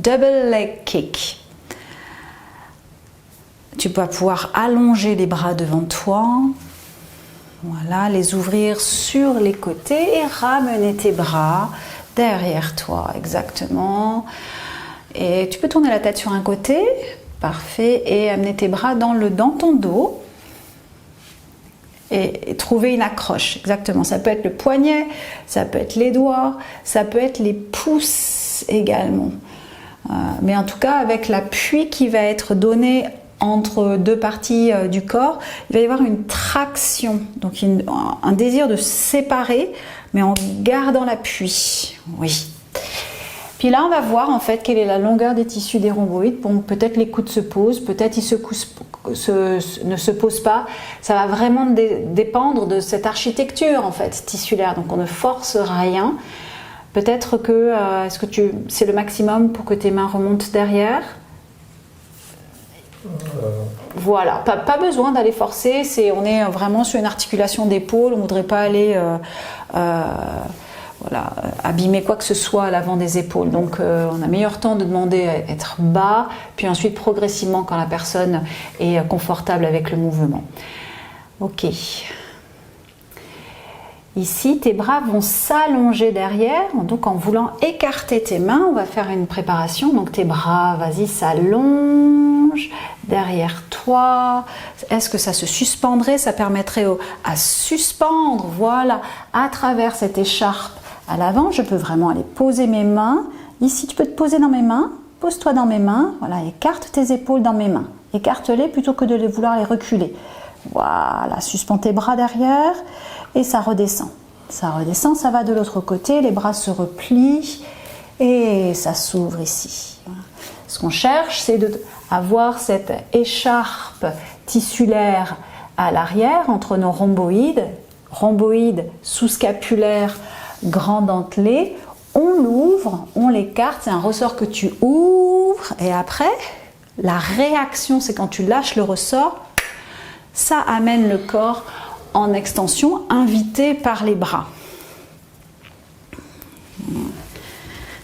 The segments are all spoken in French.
double leg kick. Tu vas pouvoir allonger les bras devant toi. Voilà, les ouvrir sur les côtés et ramener tes bras derrière toi, exactement. Et tu peux tourner la tête sur un côté, parfait, et amener tes bras dans ton dos. Et trouver une accroche, exactement. Ça peut être le poignet, ça peut être les doigts, ça peut être les pouces également. Mais en tout cas, avec l'appui qui va être donné entre deux parties du corps, il va y avoir une traction, donc un désir de séparer, mais en gardant l'appui. Oui. Puis là, on va voir en fait quelle est la longueur des tissus des rhomboïdes. Bon, peut-être les coudes se posent, peut-être ils ne se posent pas. Ça va vraiment dépendre de cette architecture en fait tissulaire. Donc on ne force rien. Peut-être que c'est le maximum pour que tes mains remontent derrière. Voilà, pas besoin d'aller forcer. On est vraiment sur une articulation d'épaule. On ne voudrait pas aller abîmer quoi que ce soit à l'avant des épaules. Donc on a meilleur temps de demander à être bas, puis ensuite progressivement quand la personne est confortable avec le mouvement. Ok. Ici, tes bras vont s'allonger derrière, donc en voulant écarter tes mains, on va faire une préparation. Donc tes bras, vas-y, s'allongent derrière toi. Est-ce que ça se suspendrait? Ça permettrait à suspendre, voilà, à travers cette écharpe à l'avant. Je peux vraiment aller poser mes mains. Ici, tu peux te poser dans mes mains. Pose-toi dans mes mains. Voilà, écarte tes épaules dans mes mains. Écarte-les plutôt que de vouloir les reculer. Voilà, suspends tes bras derrière et ça redescend. Ça redescend, ça va de l'autre côté, les bras se replient et ça s'ouvre ici. Ce qu'on cherche, c'est d'avoir cette écharpe tissulaire à l'arrière entre nos rhomboïdes sous-scapulaires, grand dentelé. On l'ouvre, on l'écarte, c'est un ressort que tu ouvres et après, la réaction, c'est quand tu lâches le ressort, ça amène le corps en extension, invité par les bras.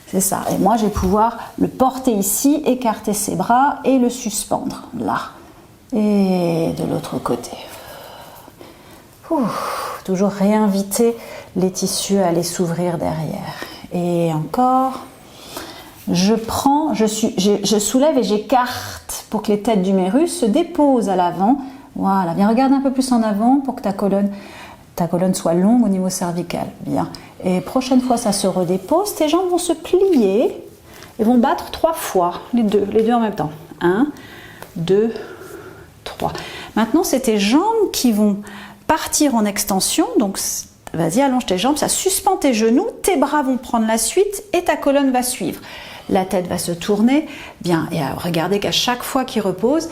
C'est ça. Et moi, je vais pouvoir le porter ici, écarter ses bras et le suspendre là. Et de l'autre côté. Toujours réinviter les tissus à aller s'ouvrir derrière. Et encore. Je soulève et j'écarte pour que les têtes d'humérus se déposent à l'avant. Voilà, viens regarde un peu plus en avant pour que ta colonne soit longue au niveau cervical. Bien. Et prochaine fois, ça se redépose. Tes jambes vont se plier et vont battre 3 fois, les deux en même temps. 1, 2, 3. Maintenant, c'est tes jambes qui vont partir en extension. Donc, vas-y, allonge tes jambes, ça suspend tes genoux, tes bras vont prendre la suite et ta colonne va suivre. La tête va se tourner, bien, et regardez qu'à chaque fois qu'il repose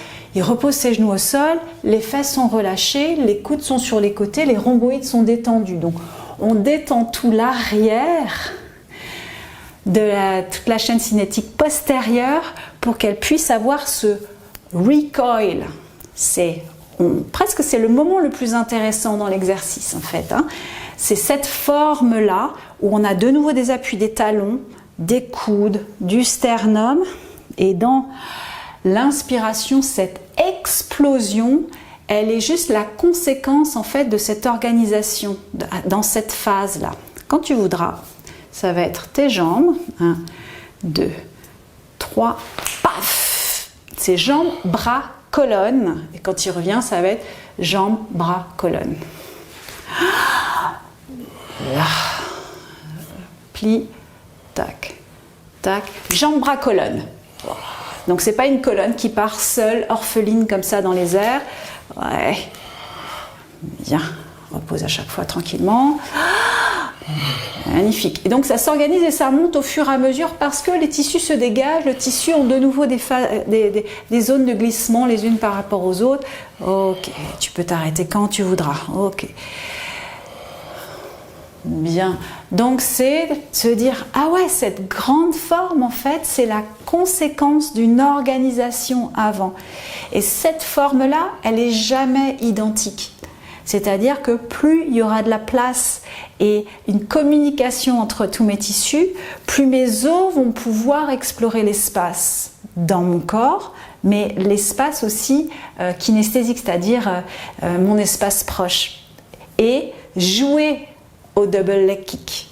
ses genoux au sol, les fesses sont relâchées, les coudes sont sur les côtés, les rhomboïdes sont détendus. Donc, on détend tout l'arrière de toute la chaîne cinétique postérieure pour qu'elle puisse avoir ce recoil. Presque c'est le moment le plus intéressant dans l'exercice en fait. C'est cette forme-là où on a de nouveau des appuis des talons, des coudes, du sternum, et dans l'inspiration, cette explosion, elle est juste la conséquence en fait de cette organisation, dans cette phase-là. Quand tu voudras, ça va être tes jambes, 1, 2, 3, paf! C'est jambes, bras, colonne, et quand il revient, ça va être jambes, bras, colonne. Là. Plie. Tac, tac, jambes, bras, colonne. Donc c'est pas une colonne qui part seule, orpheline comme ça dans les airs. Ouais. Bien. Repose à chaque fois tranquillement. Magnifique. Et donc ça s'organise et ça monte au fur et à mesure parce que les tissus se dégagent. Les tissus ont de nouveau des zones de glissement les unes par rapport aux autres. Ok. Tu peux t'arrêter quand tu voudras. Ok. Bien, donc c'est se dire, ah ouais, cette grande forme en fait, c'est la conséquence d'une organisation avant. Et cette forme-là, elle n'est jamais identique. C'est-à-dire que plus il y aura de la place et une communication entre tous mes tissus, plus mes os vont pouvoir explorer l'espace dans mon corps, mais l'espace aussi kinesthésique, c'est-à-dire mon espace proche. Et jouer au double leg kick.